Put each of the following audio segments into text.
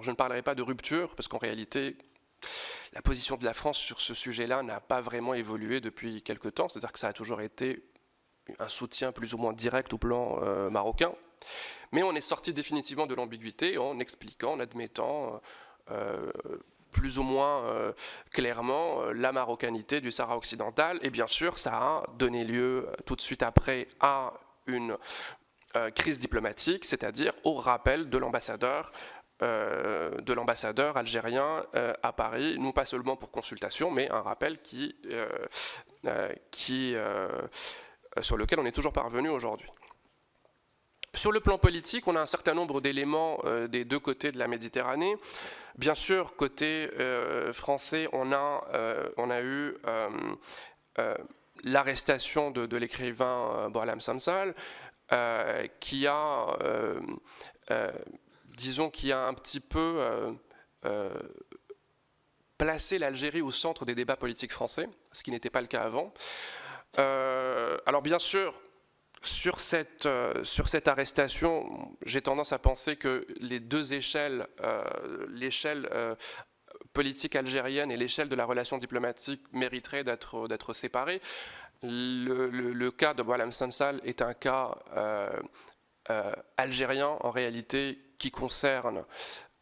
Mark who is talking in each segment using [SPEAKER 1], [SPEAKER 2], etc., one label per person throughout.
[SPEAKER 1] Je ne parlerai pas de rupture, parce qu'en réalité, la position de la France sur ce sujet-là n'a pas vraiment évolué depuis quelque temps, c'est-à-dire que ça a toujours été un soutien plus ou moins direct au plan marocain. Mais on est sorti définitivement de l'ambiguïté en expliquant, en admettant plus ou moins clairement la marocanité du Sahara occidental. Et bien sûr, ça a donné lieu tout de suite après à une crise diplomatique, c'est-à-dire au rappel de l'ambassadeur algérien à Paris, non pas seulement pour consultation, mais un rappel sur lequel on est toujours parvenu aujourd'hui. Sur le plan politique, on a un certain nombre d'éléments des deux côtés de la Méditerranée. Bien sûr, côté français, on a eu l'arrestation de l'écrivain Boualem Sansal, qui a, disons, qui a un petit peu placé l'Algérie au centre des débats politiques français, ce qui n'était pas le cas avant. Alors bien sûr, sur cette arrestation, j'ai tendance à penser que les deux échelles, l'échelle politique algérienne et l'échelle de la relation diplomatique mériteraient d'être séparées. Le cas de Boualem Sansal est un cas algérien en réalité qui concerne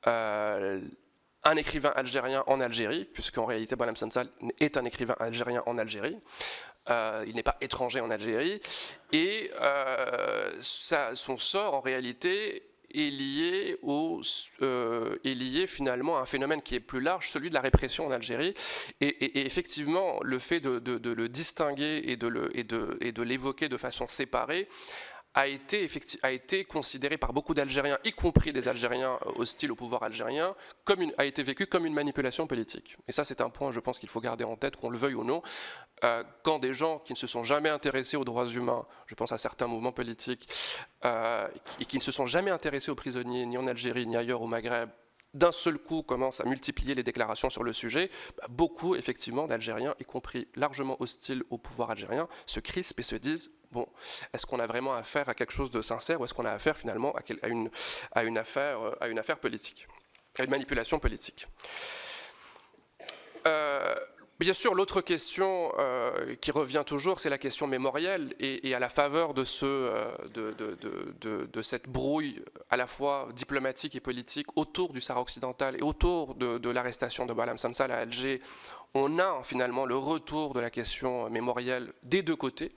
[SPEAKER 1] un écrivain algérien en Algérie, puisqu'en réalité Boualem Sansal est un écrivain algérien en Algérie. Il n'est pas étranger en Algérie, et son sort en réalité est lié finalement à un phénomène qui est plus large, celui de la répression en Algérie, et effectivement le fait de le distinguer et de l'évoquer de façon séparée a été considéré par beaucoup d'Algériens, y compris des Algériens hostiles au pouvoir algérien, a été vécu comme une manipulation politique. Et ça, c'est un point, je pense, qu'il faut garder en tête, qu'on le veuille ou non. Quand des gens qui ne se sont jamais intéressés aux droits humains, je pense à certains mouvements politiques, et qui ne se sont jamais intéressés aux prisonniers, ni en Algérie, ni ailleurs au Maghreb, d'un seul coup commencent à multiplier les déclarations sur le sujet, beaucoup, effectivement, d'Algériens, y compris largement hostiles au pouvoir algérien, se crispent et se disent « Bon, est-ce qu'on a vraiment affaire à quelque chose de sincère ou est-ce qu'on a affaire finalement à une affaire politique, à une manipulation politique ?» Bien sûr, l'autre question qui revient toujours, c'est la question mémorielle, et à la faveur de cette brouille à la fois diplomatique et politique autour du Sahara occidental et autour de l'arrestation de Boualem Sansal à Alger, on a finalement le retour de la question mémorielle des deux côtés.